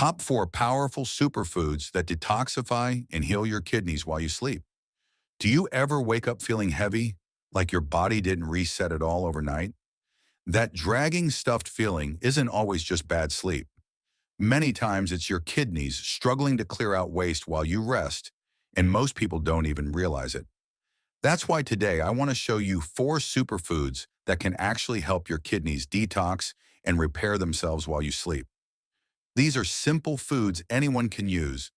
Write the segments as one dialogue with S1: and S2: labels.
S1: Top 4 powerful superfoods that detoxify and heal your kidneys while you sleep. Do you ever wake up feeling heavy, like your body didn't reset at all overnight? That dragging, stuffed feeling isn't always just bad sleep. Many times it's your kidneys struggling to clear out waste while you rest, and most people don't even realize it. That's why today I want to show you 4 superfoods that can actually help your kidneys detox and repair themselves while you sleep. These are simple foods anyone can use,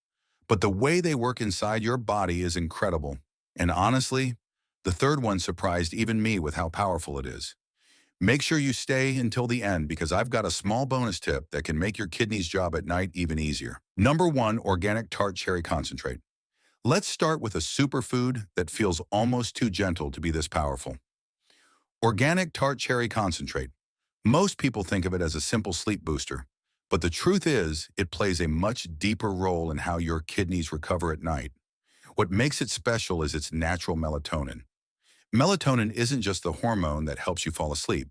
S1: but the way they work inside your body is incredible. And honestly, the third one surprised even me with how powerful it is. Make sure you stay until the end because I've got a small bonus tip that can make your kidneys' job at night even easier. Number 1, organic tart cherry concentrate. Let's start with a superfood that feels almost too gentle to be this powerful. Organic tart cherry concentrate. Most people think of it as a simple sleep booster, but the truth is it plays a much deeper role in how your kidneys recover at night. What makes it special is its natural melatonin. Melatonin isn't just the hormone that helps you fall asleep.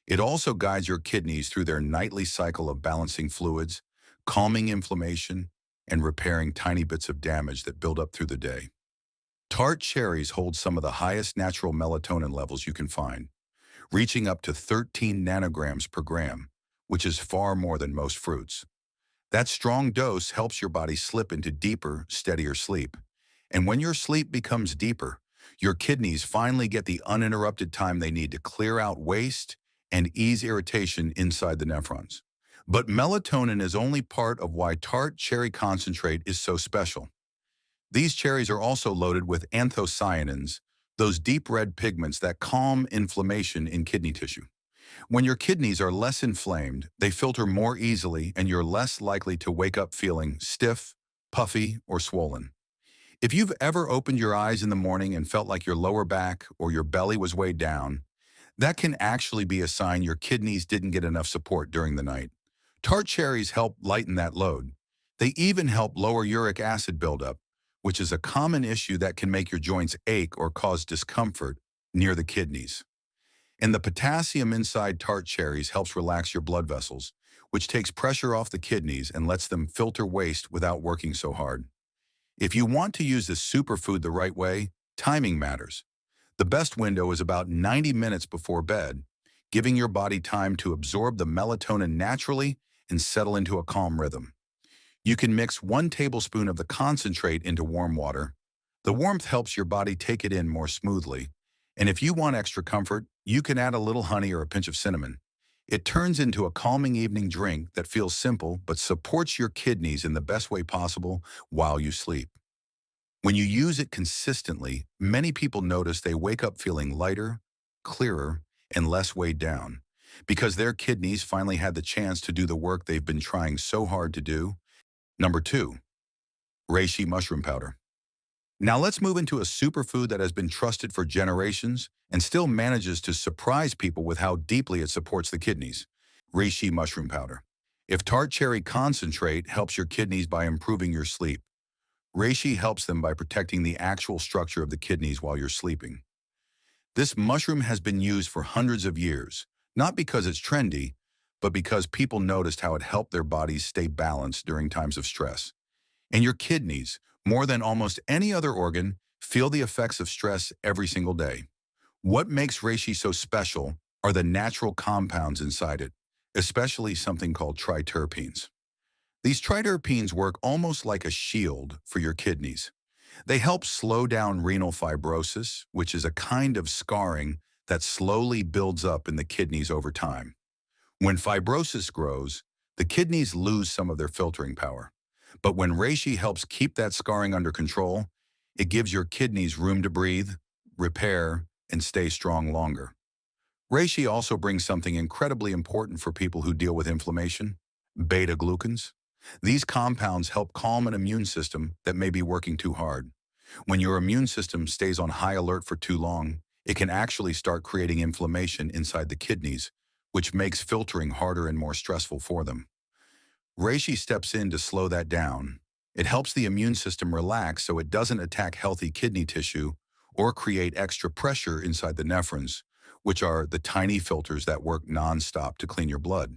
S1: It also guides your kidneys through their nightly cycle of balancing fluids, calming inflammation, and repairing tiny bits of damage that build up through the day. Tart cherries hold some of the highest natural melatonin levels you can find, reaching up to 13 nanograms per gram, which is far more than most fruits. That strong dose helps your body slip into deeper, steadier sleep. And when your sleep becomes deeper, your kidneys finally get the uninterrupted time they need to clear out waste and ease irritation inside the nephrons. But melatonin is only part of why tart cherry concentrate is so special. These cherries are also loaded with anthocyanins, those deep red pigments that calm inflammation in kidney tissue. When your kidneys are less inflamed, they filter more easily and you're less likely to wake up feeling stiff, puffy, or swollen. If you've ever opened your eyes in the morning and felt like your lower back or your belly was weighed down, that can actually be a sign your kidneys didn't get enough support during the night. Tart cherries help lighten that load. They even help lower uric acid buildup, which is a common issue that can make your joints ache or cause discomfort near the kidneys. And the potassium inside tart cherries helps relax your blood vessels, which takes pressure off the kidneys and lets them filter waste without working so hard. If you want to use this superfood the right way, timing matters. The best window is about 90 minutes before bed, giving your body time to absorb the melatonin naturally and settle into a calm rhythm. You can mix 1 tablespoon of the concentrate into warm water. The warmth helps your body take it in more smoothly. And if you want extra comfort, you can add a little honey or a pinch of cinnamon. It turns into a calming evening drink that feels simple but supports your kidneys in the best way possible while you sleep. When you use it consistently, many people notice they wake up feeling lighter, clearer, and less weighed down because their kidneys finally had the chance to do the work they've been trying so hard to do. Number 2, reishi mushroom powder. Now let's move into a superfood that has been trusted for generations and still manages to surprise people with how deeply it supports the kidneys. Reishi mushroom powder. If tart cherry concentrate helps your kidneys by improving your sleep, reishi helps them by protecting the actual structure of the kidneys while you're sleeping. This mushroom has been used for hundreds of years, not because it's trendy, but because people noticed how it helped their bodies stay balanced during times of stress. And your kidneys, more than almost any other organ, feel the effects of stress every single day. What makes reishi so special are the natural compounds inside it, especially something called triterpenes. These triterpenes work almost like a shield for your kidneys. They help slow down renal fibrosis, which is a kind of scarring that slowly builds up in the kidneys over time. When fibrosis grows, the kidneys lose some of their filtering power. But when reishi helps keep that scarring under control, it gives your kidneys room to breathe, repair, and stay strong longer. Reishi also brings something incredibly important for people who deal with inflammation: beta-glucans. These compounds help calm an immune system that may be working too hard. When your immune system stays on high alert for too long, it can actually start creating inflammation inside the kidneys, which makes filtering harder and more stressful for them. Reishi steps in to slow that down. It helps the immune system relax so it doesn't attack healthy kidney tissue or create extra pressure inside the nephrons, which are the tiny filters that work nonstop to clean your blood.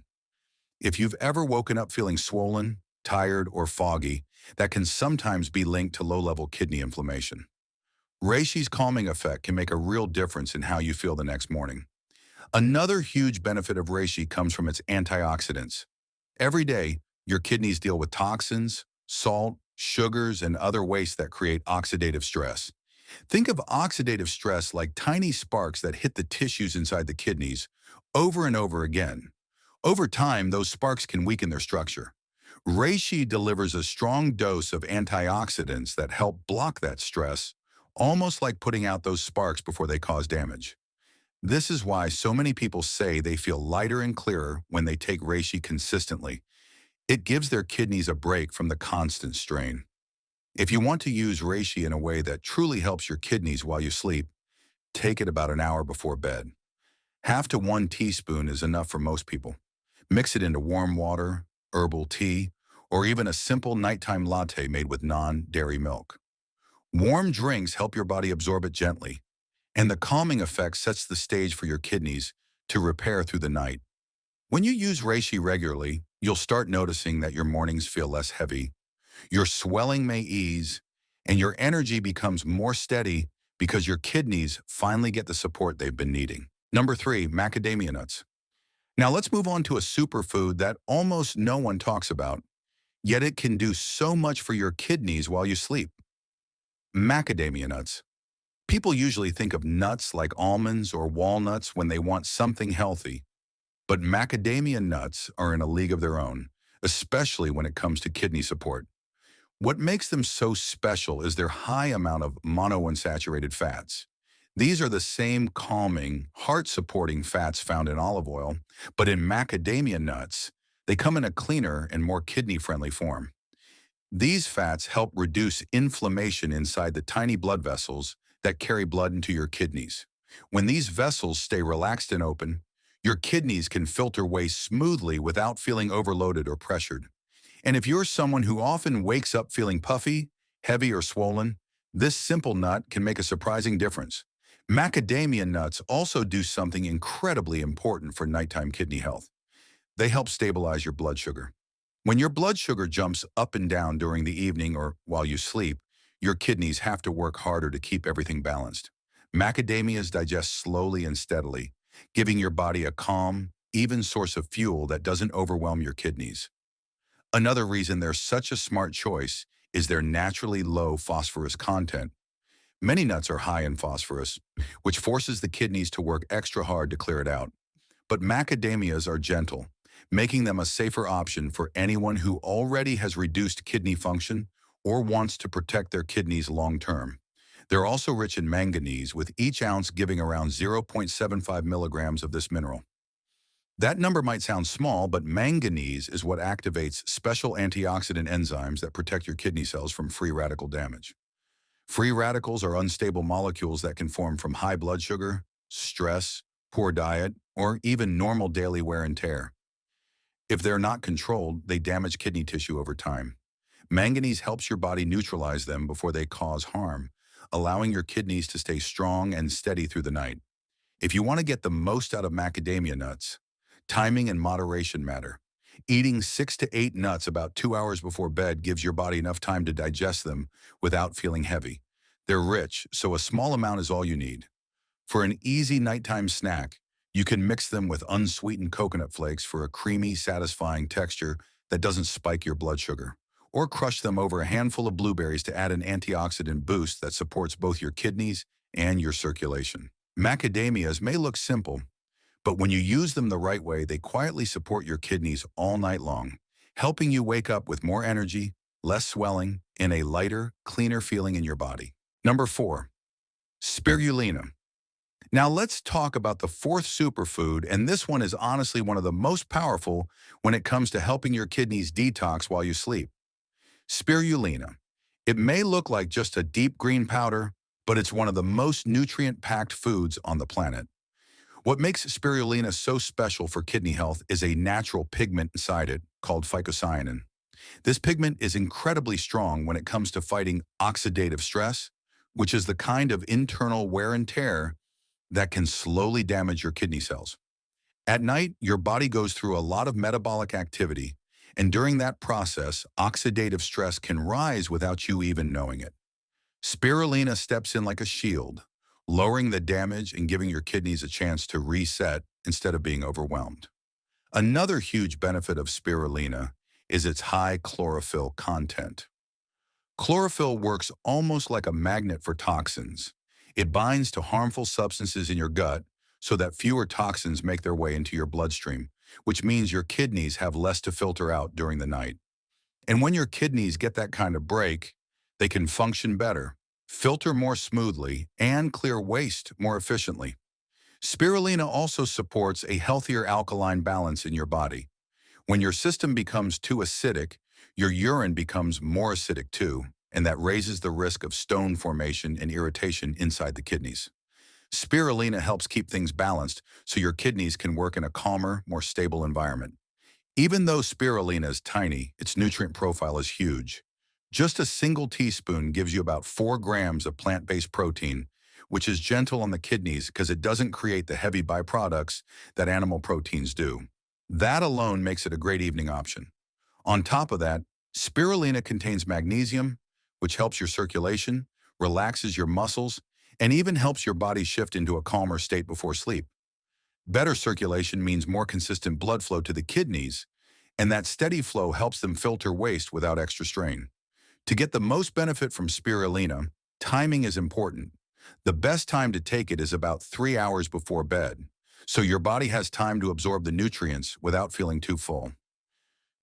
S1: If you've ever woken up feeling swollen, tired, or foggy that can sometimes be linked to low-level kidney inflammation. Reishi's calming effect can make a real difference in how you feel the next morning. Another huge benefit of reishi comes from its antioxidants. Every day, your kidneys deal with toxins, salt, sugars, and other wastes that create oxidative stress. Think of oxidative stress like tiny sparks that hit the tissues inside the kidneys over and over again. Over time, those sparks can weaken their structure. Reishi delivers a strong dose of antioxidants that help block that stress, almost like putting out those sparks before they cause damage. This is why so many people say they feel lighter and clearer when they take reishi consistently. It gives their kidneys a break from the constant strain. If you want to use reishi in a way that truly helps your kidneys while you sleep, take it about an hour before bed. Half to 1 teaspoon is enough for most people. Mix it into warm water, herbal tea, or even a simple nighttime latte made with non-dairy milk. Warm drinks help your body absorb it gently, and the calming effect sets the stage for your kidneys to repair through the night. When you use reishi regularly, you'll start noticing that your mornings feel less heavy, your swelling may ease, and your energy becomes more steady because your kidneys finally get the support they've been needing. Number 3, macadamia nuts. Now let's move on to a superfood that almost no one talks about, yet it can do so much for your kidneys while you sleep. Macadamia nuts. People usually think of nuts like almonds or walnuts when they want something healthy, but macadamia nuts are in a league of their own, especially when it comes to kidney support. What makes them so special is their high amount of monounsaturated fats. These are the same calming, heart-supporting fats found in olive oil, but in macadamia nuts, they come in a cleaner and more kidney-friendly form. These fats help reduce inflammation inside the tiny blood vessels that carry blood into your kidneys. When these vessels stay relaxed and open, your kidneys can filter waste smoothly without feeling overloaded or pressured. And if you're someone who often wakes up feeling puffy, heavy, or swollen, this simple nut can make a surprising difference. Macadamia nuts also do something incredibly important for nighttime kidney health. They help stabilize your blood sugar. When your blood sugar jumps up and down during the evening or while you sleep, your kidneys have to work harder to keep everything balanced. Macadamias digest slowly and steadily, giving your body a calm, even source of fuel that doesn't overwhelm your kidneys. Another reason they're such a smart choice is their naturally low phosphorus content. Many nuts are high in phosphorus, which forces the kidneys to work extra hard to clear it out. But macadamias are gentle, making them a safer option for anyone who already has reduced kidney function or wants to protect their kidneys long term. They're also rich in manganese, with each ounce giving around 0.75 milligrams of this mineral. That number might sound small, but manganese is what activates special antioxidant enzymes that protect your kidney cells from free radical damage. Free radicals are unstable molecules that can form from high blood sugar, stress, poor diet, or even normal daily wear and tear. If they're not controlled, they damage kidney tissue over time. Manganese helps your body neutralize them before they cause harm, allowing your kidneys to stay strong and steady through the night. If you want to get the most out of macadamia nuts, timing and moderation matter. Eating 6 to 8 nuts about 2 hours before bed gives your body enough time to digest them without feeling heavy. They're rich, so a small amount is all you need. For an easy nighttime snack, you can mix them with unsweetened coconut flakes for a creamy, satisfying texture that doesn't spike your blood sugar. Or crush them over a handful of blueberries to add an antioxidant boost that supports both your kidneys and your circulation. Macadamias may look simple, but when you use them the right way, they quietly support your kidneys all night long, helping you wake up with more energy, less swelling, and a lighter, cleaner feeling in your body. Number 4, spirulina. Now let's talk about the fourth superfood, and this one is honestly one of the most powerful when it comes to helping your kidneys detox while you sleep. Spirulina. It may look like just a deep green powder, but it's one of the most nutrient-packed foods on the planet. What makes spirulina so special for kidney health is a natural pigment inside it called phycocyanin. This pigment is incredibly strong when it comes to fighting oxidative stress, which is the kind of internal wear and tear that can slowly damage your kidney cells. At night, your body goes through a lot of metabolic activity, And during that process, oxidative stress can rise without you even knowing it. Spirulina steps in like a shield, lowering the damage and giving your kidneys a chance to reset instead of being overwhelmed. Another huge benefit of spirulina is its high chlorophyll content. Chlorophyll works almost like a magnet for toxins. It binds to harmful substances in your gut so that fewer toxins make their way into your bloodstream, which means your kidneys have less to filter out during the night. And when your kidneys get that kind of break, they can function better, filter more smoothly, and clear waste more efficiently. Spirulina also supports a healthier alkaline balance in your body. When your system becomes too acidic, your urine becomes more acidic too, and that raises the risk of stone formation and irritation inside the kidneys. Spirulina helps keep things balanced so your kidneys can work in a calmer, more stable environment. Even though spirulina is tiny, its nutrient profile is huge. Just a single teaspoon gives you about 4 grams of plant-based protein, which is gentle on the kidneys because it doesn't create the heavy byproducts that animal proteins do. That alone makes it a great evening option. On top of that, spirulina contains magnesium, which helps your circulation, relaxes your muscles, and even helps your body shift into a calmer state before sleep. Better circulation means more consistent blood flow to the kidneys, and that steady flow helps them filter waste without extra strain. To get the most benefit from spirulina, timing is important. The best time to take it is about 3 hours before bed, so your body has time to absorb the nutrients without feeling too full.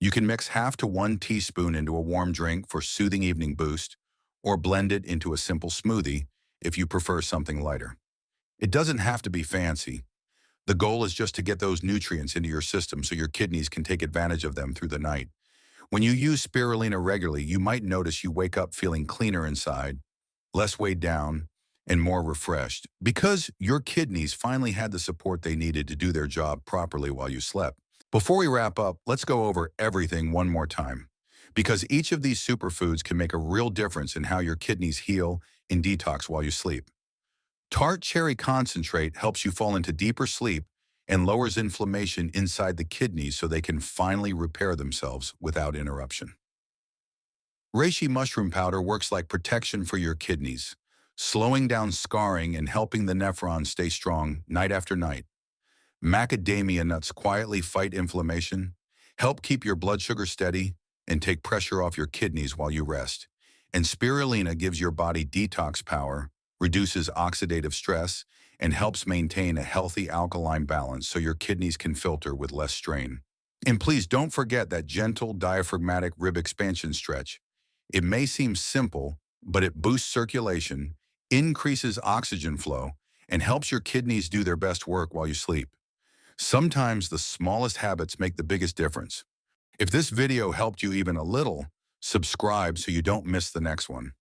S1: You can mix half to 1 teaspoon into a warm drink for soothing evening boost, or blend it into a simple smoothie if you prefer something lighter. It doesn't have to be fancy. The goal is just to get those nutrients into your system so your kidneys can take advantage of them through the night. When you use spirulina regularly, you might notice you wake up feeling cleaner inside, less weighed down, and more refreshed because your kidneys finally had the support they needed to do their job properly while you slept. Before we wrap up, let's go over everything one more time, because each of these superfoods can make a real difference in how your kidneys heal and detox while you sleep. Tart cherry concentrate helps you fall into deeper sleep and lowers inflammation inside the kidneys so they can finally repair themselves without interruption. Reishi mushroom powder works like protection for your kidneys, slowing down scarring and helping the nephrons stay strong night after night. Macadamia nuts quietly fight inflammation, help keep your blood sugar steady, and take pressure off your kidneys while you rest. And spirulina gives your body detox power, reduces oxidative stress, and helps maintain a healthy alkaline balance so your kidneys can filter with less strain. And please don't forget that gentle diaphragmatic rib expansion stretch. It may seem simple, but it boosts circulation, increases oxygen flow, and helps your kidneys do their best work while you sleep. Sometimes the smallest habits make the biggest difference. If this video helped you even a little, subscribe so you don't miss the next one.